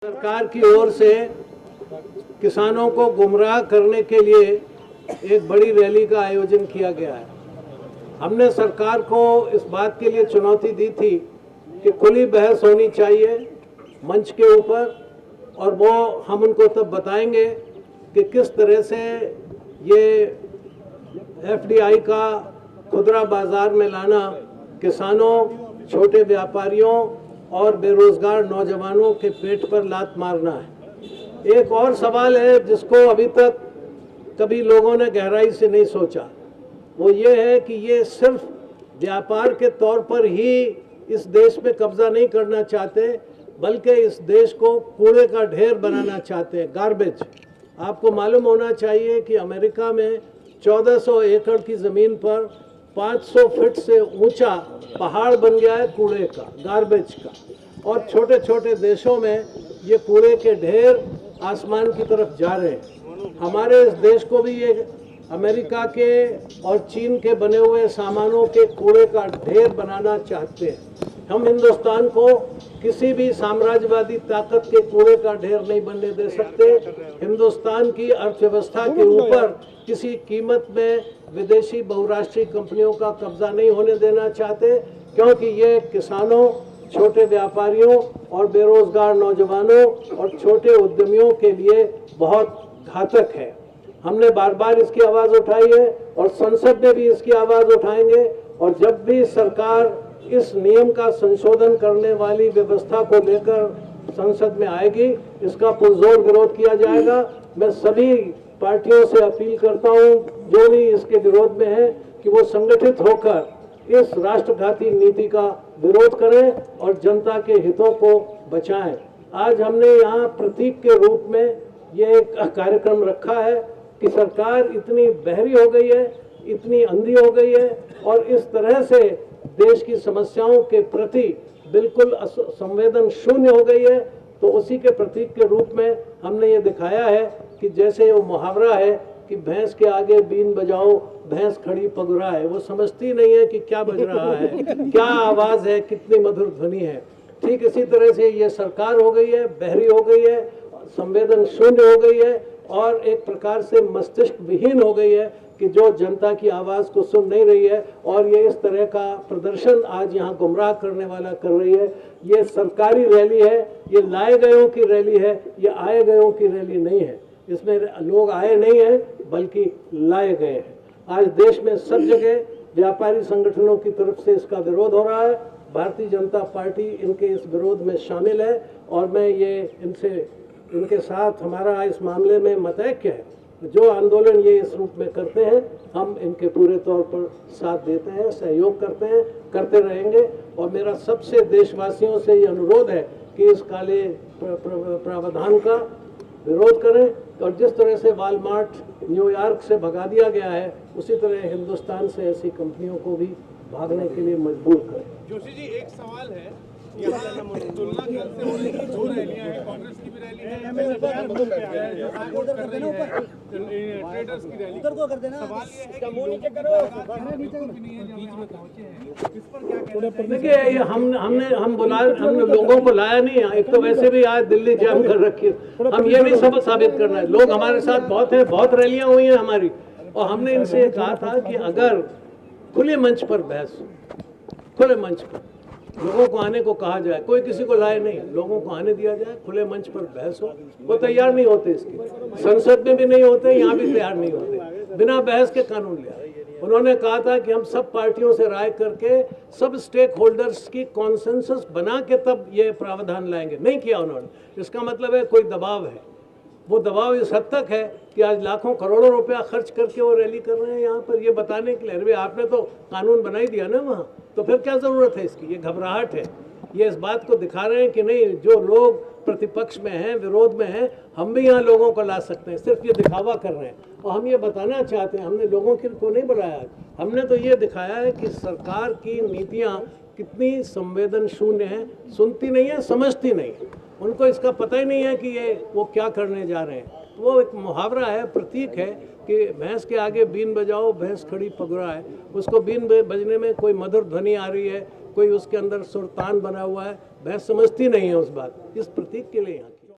सरकार की ओर से किसानों को गुमराह करने के लिए एक बड़ी रैली का आयोजन किया गया है। हमने सरकार को इस बात के लिए चुनौती दी थी कि खुली बहस होनी चाहिए मंच के ऊपर, और वो हम उनको तब बताएंगे कि किस तरह से ये एफडीआई का खुदरा बाजार में लाना किसानों, छोटे व्यापारियों और बेरोजगार नौजवानों के पेट पर लात मारना है। एक और सवाल है जिसको अभी तक कभी लोगों ने गहराई से नहीं सोचा, वो ये है कि ये सिर्फ व्यापार के तौर पर ही इस देश में कब्जा नहीं करना चाहते, बल्कि इस देश को कूड़े का ढेर बनाना चाहते हैं, गार्बेज। आपको मालूम होना चाहिए कि अमेरिका में 1400 एकड़ की ज़मीन पर 500 फीट से ऊंचा पहाड़ बन गया है कूड़े का, गार्बेज का। और छोटे छोटे देशों में ये कूड़े के ढेर आसमान की तरफ जा रहे हैं। हमारे इस देश को भी ये अमेरिका के और चीन के बने हुए सामानों के कूड़े का ढेर बनाना चाहते हैं। हम हिंदुस्तान को किसी भी साम्राज्यवादी ताकत के कूड़े का ढेर नहीं बनने दे सकते। हिंदुस्तान की अर्थव्यवस्था के ऊपर किसी कीमत में विदेशी बहुराष्ट्रीय कंपनियों का कब्जा नहीं होने देना चाहते, क्योंकि ये किसानों, छोटे व्यापारियों और बेरोजगार नौजवानों और छोटे उद्यमियों के लिए बहुत घातक है। हमने बार बार इसकी आवाज़ उठाई है और संसद में भी इसकी आवाज़ उठाएंगे, और जब भी सरकार इस नियम का संशोधन करने वाली व्यवस्था को लेकर संसद में आएगी, इसका पुरजोर विरोध किया जाएगा। मैं सभी पार्टियों से अपील करता हूं जो भी इसके विरोध में है कि वो संगठित होकर इस राष्ट्रघाती नीति का विरोध करें और जनता के हितों को बचाएं। आज हमने यहाँ प्रतीक के रूप में ये एक कार्यक्रम रखा है कि सरकार इतनी बहरी हो गई है, इतनी अंधी हो गई है और इस तरह से देश की समस्याओं के प्रति बिल्कुल संवेदन शून्य हो गई है। तो उसी के प्रतीक के रूप में हमने ये दिखाया है कि जैसे वो मुहावरा है कि भैंस के आगे बीन बजाओ, भैंस खड़ी पगुरा है। वो समझती नहीं है कि क्या बज रहा है, क्या आवाज़ है, कितनी मधुर ध्वनि है। ठीक इसी तरह से ये सरकार हो गई है, बहरी हो गई है, संवेदन शून्य हो गई है और एक प्रकार से मस्तिष्क विहीन हो गई है कि जो जनता की आवाज़ को सुन नहीं रही है। और ये इस तरह का प्रदर्शन आज यहाँ गुमराह करने वाला कर रही है। ये सरकारी रैली है, ये लाए गयों की रैली है, ये आए गयों की रैली नहीं है। इसमें लोग आए नहीं हैं बल्कि लाए गए हैं। आज देश में सब जगह व्यापारी संगठनों की तरफ से इसका विरोध हो रहा है। भारतीय जनता पार्टी इनके इस विरोध में शामिल है और मैं ये इनके साथ हमारा इस मामले में मतैक्य है। जो आंदोलन ये इस रूप में करते हैं, हम इनके पूरे तौर पर साथ देते हैं, सहयोग करते हैं, करते रहेंगे। और मेरा सबसे देशवासियों से ये अनुरोध है कि इस काले प्रावधान का विरोध करें और जिस तरह से वॉलमार्ट न्यूयॉर्क से भगा दिया गया है, उसी तरह हिंदुस्तान से ऐसी कंपनियों को भी भागने के लिए मजबूर करें। जोशी जी, एक सवाल है, यहाँ तुलना करते हो रही दो रैलियां हैं, कांग्रेस की भी रैली है, ट्रेडर्स की रैली। सवाल ये है कि इस पर क्या कहना चाहिए? देखिए, ये हमने लोगों को लाया नहीं है। एक तो वैसे भी आज दिल्ली जाम कर रखी है, हम ये भी सब साबित करना है। लोग हमारे साथ बहुत हैं, बहुत रैलियां हुई हैं हमारी, और हमने इनसे कहा था कि अगर खुले मंच पर बहस, खुले मंच पर लोगों को आने को कहा जाए, कोई किसी को लाए नहीं, लोगों को आने दिया जाए, खुले मंच पर बहस हो। वो तैयार नहीं होते इसकी, संसद में भी नहीं होते, यहाँ भी तैयार नहीं होते, बिना बहस के कानून लिया। उन्होंने कहा था कि हम सब पार्टियों से राय करके, सब स्टेक होल्डर्स की कॉन्सेंसस बना के तब ये प्रावधान लाएंगे। नहीं किया उन्होंने। इसका मतलब है कोई दबाव है। वो दबाव इस हद तक है कि आज लाखों करोड़ों रुपया खर्च करके वो रैली कर रहे हैं यहाँ पर, ये बताने के लिए। अरे आपने तो कानून बना ही दिया ना वहाँ, तो फिर क्या ज़रूरत है इसकी? ये घबराहट है। ये इस बात को दिखा रहे हैं कि नहीं, जो लोग प्रतिपक्ष में हैं, विरोध में हैं, हम भी यहाँ लोगों को ला सकते हैं। सिर्फ ये दिखावा कर रहे हैं और हम ये बताना चाहते हैं, हमने लोगों को नहीं बुलाया, हमने तो ये दिखाया है कि सरकार की नीतियाँ कितनी संवेदन शून्य हैं, सुनती नहीं है, समझती नहीं है। उनको इसका पता ही नहीं है कि ये वो क्या करने जा रहे हैं। वो एक मुहावरा है, प्रतीक है कि भैंस के आगे बीन बजाओ, भैंस खड़ी पगुरा है। उसको बीन बजने में कोई मधुर ध्वनि आ रही है, कोई उसके अंदर सुरतान बना हुआ है, भैंस समझती नहीं है उस बात। इस प्रतीक के लिए यहाँ